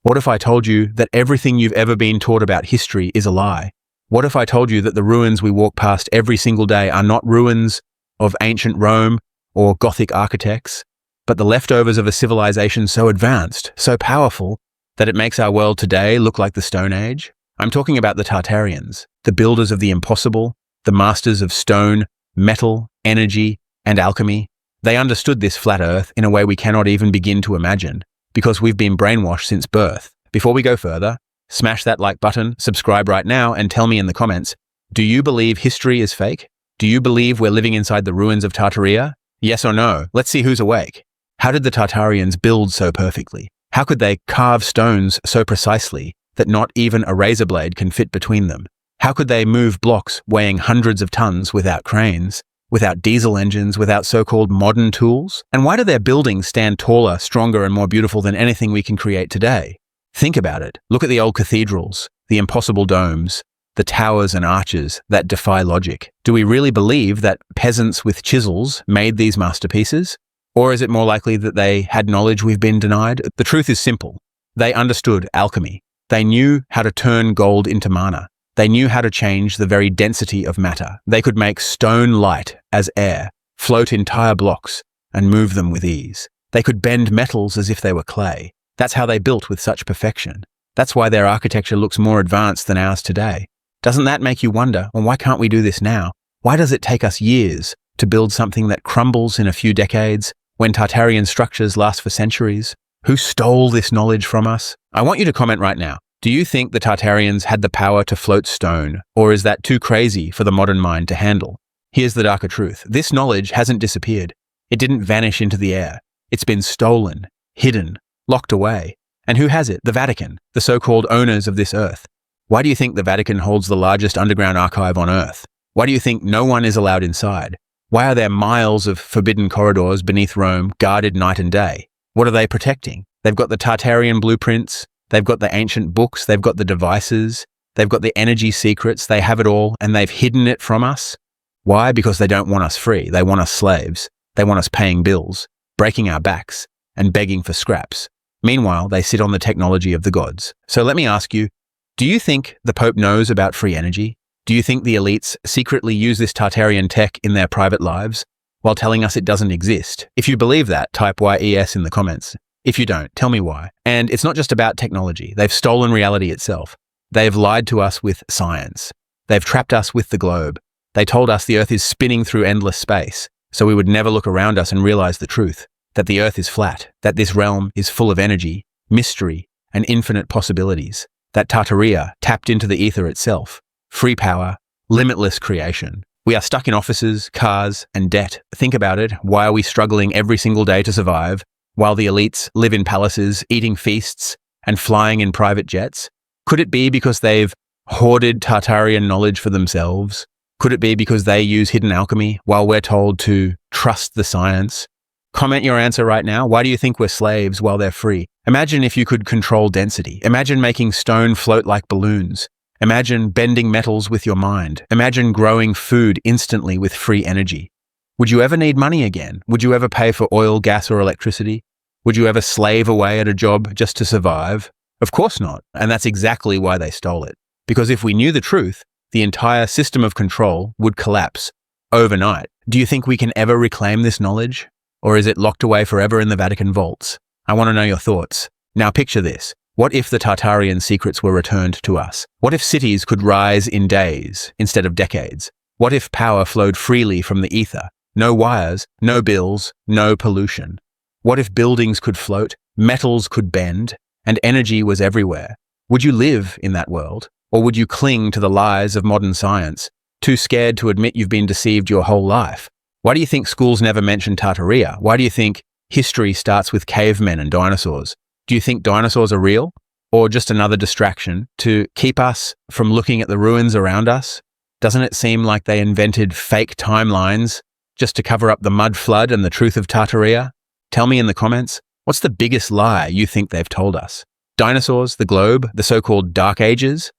What if I told you that everything you've ever been taught about history is a lie? What if I told you that the ruins we walk past every single day are not ruins of ancient Rome or Gothic architects, but the leftovers of a civilization so advanced, so powerful, that it makes our world today look like the Stone Age? I'm talking about the Tartarians, the builders of the impossible, the masters of stone, metal, energy, and alchemy. They understood this flat Earth in a way we cannot even begin to imagine, because we've been brainwashed since birth. Before we go further, smash that like button, subscribe right now, and tell me in the comments, do you believe history is fake? Do you believe we're living inside the ruins of Tartaria? Yes or no? Let's see who's awake. How did the Tartarians build so perfectly? How could they carve stones so precisely that not even a razor blade can fit between them? How could they move blocks weighing hundreds of tons without cranes, without diesel engines, without so-called modern tools? And why do their buildings stand taller, stronger, and more beautiful than anything we can create today? Think about it. Look at the old cathedrals, the impossible domes, the towers and arches that defy logic. Do we really believe that peasants with chisels made these masterpieces? Or is it more likely that they had knowledge we've been denied? The truth is simple. They understood alchemy. They knew how to turn gold into mana. They knew how to change the very density of matter. They could make stone light as air, float entire blocks, and move them with ease. They could bend metals as if they were clay. That's how they built with such perfection. That's why their architecture looks more advanced than ours today. Doesn't that make you wonder, well, why can't we do this now? Why does it take us years to build something that crumbles in a few decades when Tartarian structures last for centuries? Who stole this knowledge from us? I want you to comment right now. Do you think the Tartarians had the power to float stone, or is that too crazy for the modern mind to handle? Here's the darker truth. This knowledge hasn't disappeared. It didn't vanish into the air. It's been stolen, hidden, locked away. And who has it? The Vatican, the so-called owners of this earth. Why do you think the Vatican holds the largest underground archive on Earth? Why do you think no one is allowed inside? Why are there miles of forbidden corridors beneath Rome guarded night and day? What are they protecting? They've got the Tartarian blueprints, they've got the ancient books, they've got the devices, they've got the energy secrets, they have it all, and they've hidden it from us. Why? Because they don't want us free. They want us slaves. They want us paying bills, breaking our backs, and begging for scraps. Meanwhile, they sit on the technology of the gods. So let me ask you, do you think the Pope knows about free energy? Do you think the elites secretly use this Tartarian tech in their private lives while telling us it doesn't exist? If you believe that, type YES in the comments. If you don't, tell me why. And it's not just about technology. They've stolen reality itself. They've lied to us with science. They've trapped us with the globe. They told us the Earth is spinning through endless space, so we would never look around us and realize the truth, that the Earth is flat, that this realm is full of energy, mystery, and infinite possibilities, that Tartaria tapped into the ether itself, free power, limitless creation. We are stuck in offices, cars, and debt. Think about it. Why are we struggling every single day to survive, while the elites live in palaces, eating feasts, and flying in private jets? Could it be because they've hoarded Tartarian knowledge for themselves? Could it be because they use hidden alchemy while we're told to trust the science? Comment your answer right now. Why do you think we're slaves while they're free? Imagine if you could control density. Imagine making stone float like balloons. Imagine bending metals with your mind. Imagine growing food instantly with free energy. Would you ever need money again? Would you ever pay for oil, gas, or electricity? Would you ever slave away at a job just to survive? Of course not. And that's exactly why they stole it. Because if we knew the truth, the entire system of control would collapse overnight. Do you think we can ever reclaim this knowledge? Or is it locked away forever in the Vatican vaults? I want to know your thoughts. Now picture this. What if the Tartarian secrets were returned to us? What if cities could rise in days instead of decades? What if power flowed freely from the ether? No wires, no bills, no pollution. What if buildings could float, metals could bend, and energy was everywhere? Would you live in that world? Or would you cling to the lies of modern science, too scared to admit you've been deceived your whole life? Why do you think schools never mention Tartaria? Why do you think history starts with cavemen and dinosaurs? Do you think dinosaurs are real? Or just another distraction to keep us from looking at the ruins around us? Doesn't it seem like they invented fake timelines just to cover up the mud flood and the truth of Tartaria? Tell me in the comments, what's the biggest lie you think they've told us? Dinosaurs, the globe, the so-called Dark Ages?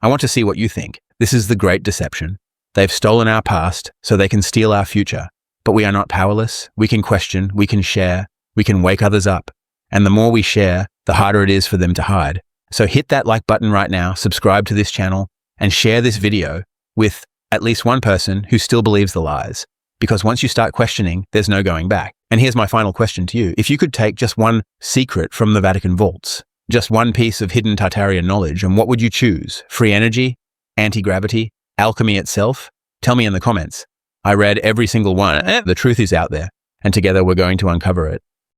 I want to see what you think. This is the great deception. They've stolen our past so they can steal our future. But we are not powerless. We can question, we can share, we can wake others up. And the more we share, the harder it is for them to hide. So hit that like button right now, subscribe to this channel, and share this video with at least one person who still believes the lies. Because once you start questioning, there's no going back. And here's my final question to you. If you could take just one secret from the Vatican vaults, just one piece of hidden Tartarian knowledge, and what would you choose? Free energy? Anti-gravity? Alchemy itself? Tell me in the comments. I read every single one. The truth is out there, and together we're going to uncover it.